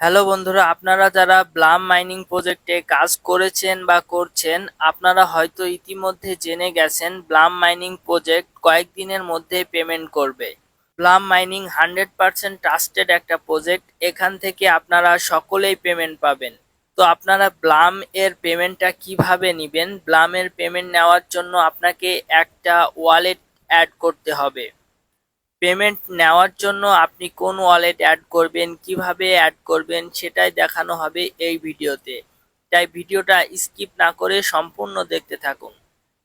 Hello বন্ধুরা, আপনারা যারা ব্লাম মাইনিং প্রজেক্টে কাজ করেছেন বা করছেন, আপনারা হয়তো ইতিমধ্যে জেনে গেছেন ব্লাম মাইনিং প্রজেক্ট কয়েকদিনের মধ্যে পেমেন্ট করবে। ব্লাম মাইনিং 100% ট্রাস্টেড একটা প্রজেক্ট। এখান থেকে আপনারা সকলেই পেমেন্ট পাবেন। তো আপনারা ব্লাম এর পেমেন্টটা কিভাবে নেবেন? ব্লাম এর পেমেন্ট নেওয়ার জন্য আপনাকে একটা ওয়ালেট অ্যাড করতে হবে। পেমেন্ট নেওয়ার জন্য আপনি কোন ওয়ালেট অ্যাড করবেন, কিভাবে অ্যাড করবেন সেটাই দেখানো হবে এই ভিডিওতে। তাই ভিডিওটা স্কিপ না করে সম্পূর্ণ দেখতে থাকুন।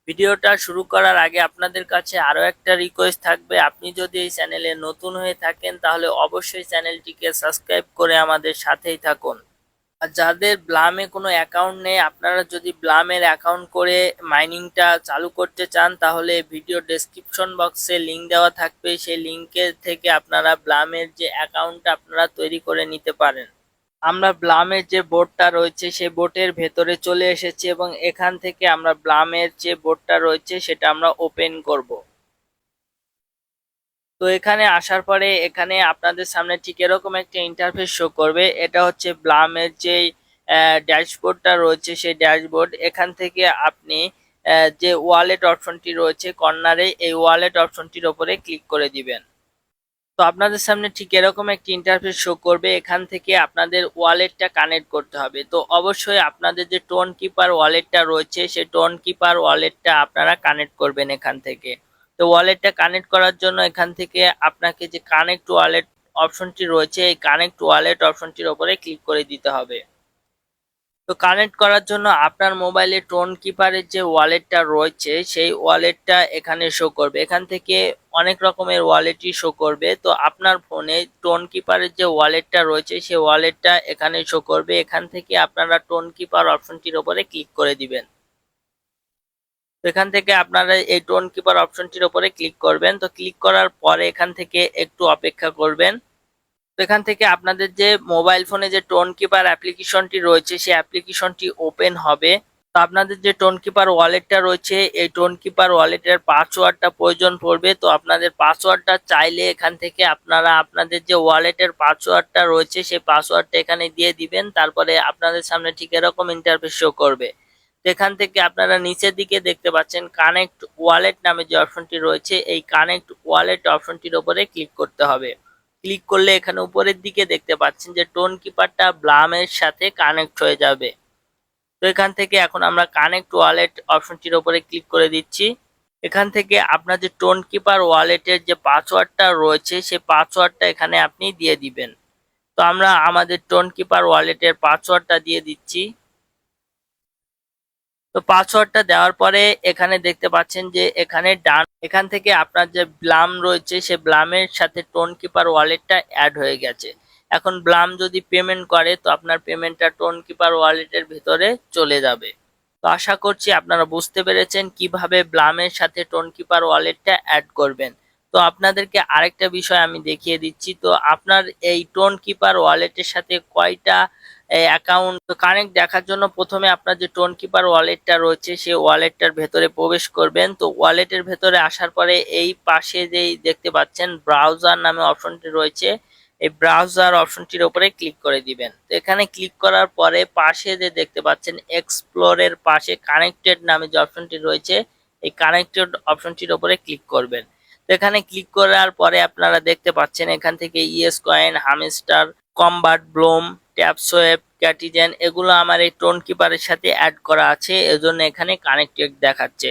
ভিডিওটা শুরু করার আগে আপনাদের কাছে আরও একটা রিকোয়েস্ট থাকবে, আপনি যদি এই চ্যানেলে নতুন হয়ে থাকেন তাহলে অবশ্যই চ্যানেলটিকে সাবস্ক্রাইব করে আমাদের সাথেই থাকুন। আর যাদের ব্লামে কোনো অ্যাকাউন্ট নেই, আপনারা যদি ব্লামের অ্যাকাউন্ট করে মাইনিংটা চালু করতে চান তাহলে ভিডিও ডেসক্রিপশন বক্সে লিঙ্ক দেওয়া থাকবে, সেই লিঙ্কের থেকে আপনারা ব্লামের যে অ্যাকাউন্টটা আপনারা তৈরি করে নিতে পারেন। আমরা ব্লামের যে বোর্ডটা রয়েছে সেই বোর্ডের ভেতরে চলে এসেছি এবং এখান থেকে আমরা ব্লামের যে বোর্ডটা রয়েছে সেটা আমরা ওপেন করব। তো এখানে আসার পরে এখানে আপনাদের সামনে ঠিক এরকম একটা ইন্টারফেস শো করবে। এটা হচ্ছে ব্লামের যে ড্যাশবোর্ডটা রয়েছে সেই ড্যাশবোর্ড। এখান থেকে আপনি যে ওয়ালেট অপশনটি রয়েছে কর্নারে, এই ওয়ালেট অপশনটির ওপরে ক্লিক করে দিবেন। তো আপনাদের সামনে ঠিক এরকম একটি ইন্টারফেস শো করবে। এখান থেকে আপনাদের ওয়ালেটটা কানেক্ট করতে হবে। তো অবশ্যই আপনাদের যে টোন কিপার ওয়ালেটটা রয়েছে সেই টোন কিপার ওয়ালেটটা আপনারা কানেক্ট করবেন এখান থেকে। তো ওয়ালেটটা কানেক্ট করার জন্য এখান থেকে আপনাকে যে কানেক্ট ওয়ালেট অপশনটি রয়েছে এই কানেক্ট ওয়ালেট অপশনটির ওপরে ক্লিক করে দিতে হবে। তো কানেক্ট করার জন্য আপনার মোবাইলে টোন কিপারের যে ওয়ালেটটা রয়েছে সেই ওয়ালেটটা এখানে শো করবে। এখান থেকে অনেক রকমের ওয়ালেটই শো করবে। তো আপনার ফোনে টোন কিপারের যে ওয়ালেটটা রয়েছে সেই ওয়ালেটটা এখানে শো করবে। এখান থেকে আপনারা টোন কিপার অপশনটির ওপরে ক্লিক করে দিবেন। তো এখান থেকে আপনারা এই টোন কিপার অপশনটির ওপরে ক্লিক করবেন। তো ক্লিক করার পরে এখান থেকে একটু অপেক্ষা করবেন। তো এখান থেকে আপনাদের যে মোবাইল ফোনে যে টোন কিপার অ্যাপ্লিকেশনটি রয়েছে সেই অ্যাপ্লিকেশনটি ওপেন হবে। তো আপনাদের যে টোন কিপার ওয়ালেটটা রয়েছে এই টোন কিপার ওয়ালেটের পাসওয়ার্ডটা প্রয়োজন পড়বে। তো আপনাদের পাসওয়ার্ডটা চাইলে এখান থেকে আপনারা আপনাদের যে ওয়ালেটের পাসওয়ার্ডটা রয়েছে সেই পাসওয়ার্ডটা এখানে দিয়ে দিবেন। তারপরে আপনাদের সামনে ঠিক এরকম ইন্টারফেস শো করবে। তো এখান থেকে আপনারা নিচের দিকে দেখতে পাচ্ছেন কানেক্ট ওয়ালেট নামে যে অপশনটি রয়েছে এই কানেক্ট ওয়ালেট অপশনটির উপরে ক্লিক করতে হবে। ক্লিক করলে এখানে উপরের দিকে দেখতে পাচ্ছেন যে টোন কিপারটা ব্লামের সাথে কানেক্ট হয়ে যাবে। তো এখান থেকে এখন আমরা কানেক্ট ওয়ালেট অপশনটির উপরে ক্লিক করে দিচ্ছি। এখান থেকে আপনার যে টোন কিপার ওয়ালেটের যে পাসওয়ার্ডটা রয়েছে সেই পাসওয়ার্ডটা এখানে আপনি দিয়ে দিবেন। তো আমরা আমাদের টোন কিপার ওয়ালেটের পাসওয়ার্ডটা দিয়ে দিচ্ছি। তো পাসওয়ার্ডটা দেওয়ার পরে এখানে দেখতে পাচ্ছেন যে এখান থেকে আপনার যে ব্লাম রয়েছে সে ব্লামের সাথে টোন কিপার ওয়ালেটটা অ্যাড হয়ে গেছে। এখন ব্লাম যদি পেমেন্ট করে তো আপনার পেমেন্টটা টোন কিপার ওয়ালেটের ভিতরে চলে যাবে। তো আশা করছি আপনারা বুঝতে পেরেছেন কিভাবে ব্লামের সাথে টোন কিপার ওয়ালেটটা অ্যাড করবেন। তো আপনাদেরকে আরেকটা বিষয় আমি দেখিয়ে দিচ্ছি। তো আপনার এই টোন কিপার ওয়ালেটের সাথে কয়টা অ্যাকাউন্ট কানেক্ট দেখার জন্য প্রথমে আপনার যে টোন কিপার ওয়ালেটটা রয়েছে সেই ওয়ালেটটার ভেতরে প্রবেশ করবেন। তো ওয়ালেটের ভেতরে আসার পরে এই পাশে যেই দেখতে পাচ্ছেন ব্রাউজার নামে অপশনটি রয়েছে এই ব্রাউজার অপশনটির উপরে ক্লিক করে দিবেন। তো এখানে ক্লিক করার পরে পাশে যে দেখতে পাচ্ছেন এক্সপ্লোরের পাশে কানেক্টেড নামে যে অপশনটি রয়েছে এই কানেক্টেড অপশনটির উপরে ক্লিক করবেন। তো এখানে ক্লিক করার পরে আপনারা দেখতে পাচ্ছেন এখান থেকে ইএস কয়েন, হামস্টার, কমবাট, ব্লুম, ট্যাপসোয়েপ, ক্যাটিজেন এগুলো আমার এই টোন কিপারের সাথে অ্যাড করা আছে, এজন্য এখানে কানেক্টেড দেখাচ্ছে।